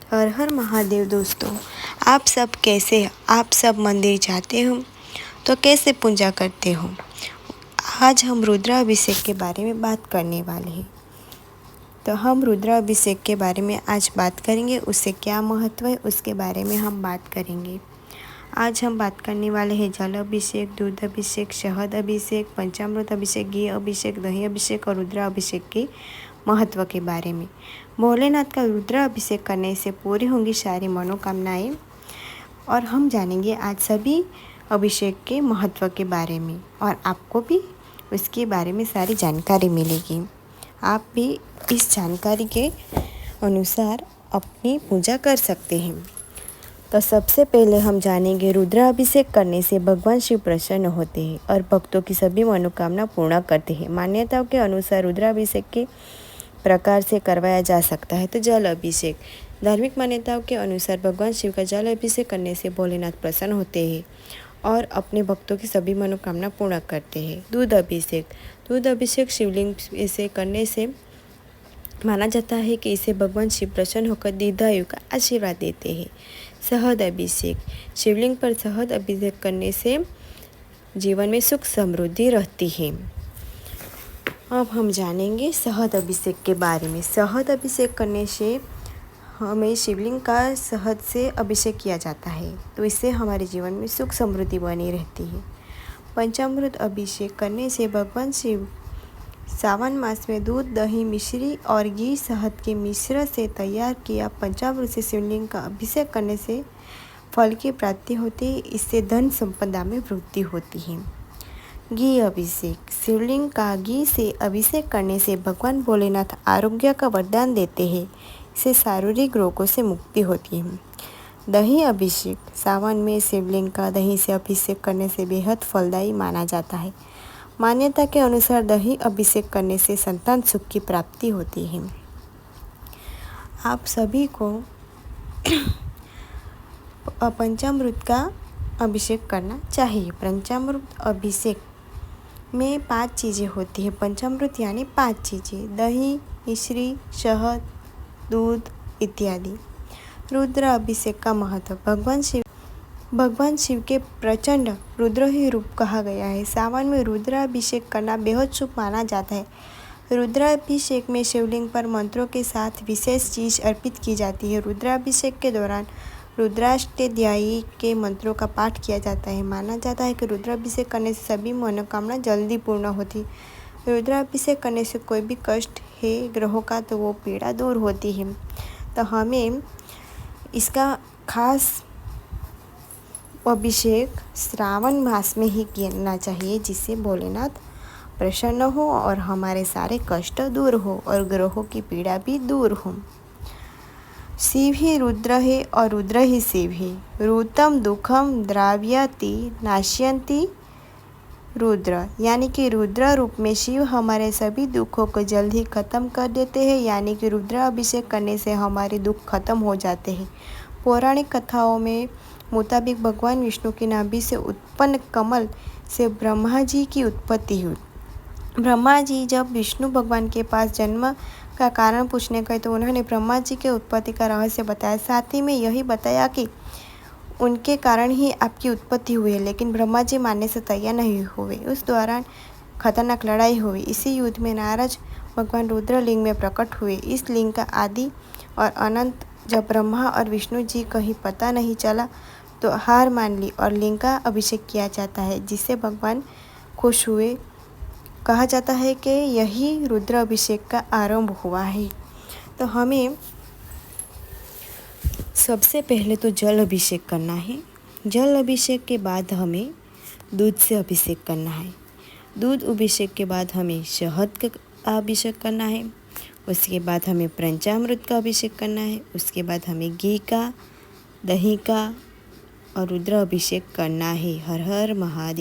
हर हर महादेव दोस्तों, आप सब कैसे हैं? आप सब मंदिर जाते हो तो कैसे पूजा करते हो? आज हम रुद्राभिषेक के बारे में बात करने वाले हैं। तो हम रुद्राभिषेक के बारे में आज बात करेंगे, उससे क्या महत्व है उसके बारे में हम बात करेंगे। आज हम बात करने वाले हैं जल अभिषेक, दूध अभिषेक, शहद अभिषेक, पंचामृत अभिषेक, घी अभिषेक, दही अभिषेक और रुद्राभिषेक के महत्व के बारे में। भोलेनाथ का रुद्राभिषेक करने से पूरी होंगी सारी मनोकामनाएं और हम जानेंगे आज सभी अभिषेक के महत्व के बारे में और आपको भी उसके बारे में सारी जानकारी मिलेगी। आप भी इस जानकारी के अनुसार अपनी पूजा कर सकते हैं। तो सबसे पहले हम जानेंगे रुद्राभिषेक करने से भगवान शिव प्रसन्न होते हैं और भक्तों की सभी मनोकामना पूर्ण करते हैं। मान्यताओं के अनुसार रुद्राभिषेक के प्रकार से करवाया जा सकता है। तो जल अभिषेक, धार्मिक मान्यताओं के अनुसार भगवान शिव का जल अभिषेक करने से भोलेनाथ प्रसन्न होते हैं और अपने भक्तों की सभी मनोकामना पूर्ण करते हैं। दूध अभिषेक, दूध अभिषेक शिवलिंग से करने से माना जाता है कि इसे भगवान शिव प्रसन्न होकर दीर्घायु का आशीर्वाद देते हैं। शहद अभिषेक, शिवलिंग पर शहद अभिषेक करने से जीवन में सुख समृद्धि रहती है। अब हम जानेंगे शहद अभिषेक के बारे में। शहद अभिषेक करने से हमें शिवलिंग का शहद से अभिषेक किया जाता है, तो इससे हमारे जीवन में सुख समृद्धि बनी रहती है। पंचामृत अभिषेक करने से भगवान शिव सावन मास में दूध, दही, मिश्री और घी शहद के मिश्रण से तैयार किया पंचामृत से शिवलिंग का अभिषेक करने से फल की प्राप्ति होती है। इससे धन संपदा में वृद्धि होती है। घी अभिषेक, शिवलिंग का घी से अभिषेक करने से भगवान भोलेनाथ आरोग्य का वरदान देते हैं। इससे शारीरिक रोगों से मुक्ति होती है। दही अभिषेक, सावन में शिवलिंग का दही से अभिषेक करने से बेहद फलदायी माना जाता है। मान्यता के अनुसार दही अभिषेक करने से संतान सुख की प्राप्ति होती है। आप सभी को पंचामृत का अभिषेक करना चाहिए। पंचामृत अभिषेक में 5 चीज़ें होती हैं। पंचामृत यानी 5 चीज़ें: दही, मिश्री, शहद, दूध इत्यादि। रुद्र अभिषेक का महत्व, भगवान शिव के प्रचंड रुद्र ही रूप कहा गया है। सावन में रुद्राभिषेक करना बेहद शुभ माना जाता है। रुद्राभिषेक में शिवलिंग पर मंत्रों के साथ विशेष चीज़ अर्पित की जाती है। रुद्राभिषेक के दौरान रुद्राष्टध्यायी के मंत्रों का पाठ किया जाता है। माना जाता है कि रुद्राभिषेक करने से सभी मनोकामना जल्दी पूर्ण होती। रुद्राभिषेक करने से कोई भी कष्ट है ग्रहों का तो वो पीड़ा दूर होती है। तो हमें इसका खास अभिषेक श्रावण मास में ही करना चाहिए, जिससे भोलेनाथ प्रसन्न हो और हमारे सारे कष्ट दूर हो और ग्रहों की पीड़ा भी दूर हो। शिव ही रुद्र है और रुद्र ही शिव है। रुतम दुखम द्राव्यति नाश्यन्ति रुद्र, यानी कि रुद्र रूप में शिव हमारे सभी दुखों को जल्द ही खत्म कर देते हैं। यानी कि रुद्राभिषेक करने से हमारे दुख खत्म हो जाते हैं। पौराणिक कथाओं में मुताबिक भगवान विष्णु की नाभि से उत्पन्न कमल से ब्रह्मा जी की उत्पत्ति हुई। ब्रह्मा जी जब विष्णु भगवान के पास जन्म का कारण पूछने गए तो उन्होंने ब्रह्मा जी के उत्पत्ति का रहस्य बताया। साथ ही में यही बताया कि उनके कारण ही आपकी उत्पत्ति हुई है, लेकिन ब्रह्मा जी मानने से तैयार नहीं हुए। उस दौरान खतरनाक लड़ाई हुई। इसी युद्ध में नारद भगवान रुद्र लिंग में प्रकट हुए। इस लिंग का आदि और अनंत जब ब्रह्मा और विष्णु जी कहीं पता नहीं चला तो हार मान ली और लिंग का अभिषेक किया जाता है, जिससे भगवान खुश हुए। कहा जाता है कि यही रुद्र अभिषेक का आरंभ हुआ है। तो हमें सबसे पहले तो जल अभिषेक करना है। जल अभिषेक के बाद हमें दूध से अभिषेक करना है। दूध अभिषेक के बाद हमें शहद का अभिषेक करना है। उसके बाद हमें पंचामृत का अभिषेक करना है। उसके बाद हमें घी का, दही का और रुद्र अभिषेक करना है। हर हर महादेव।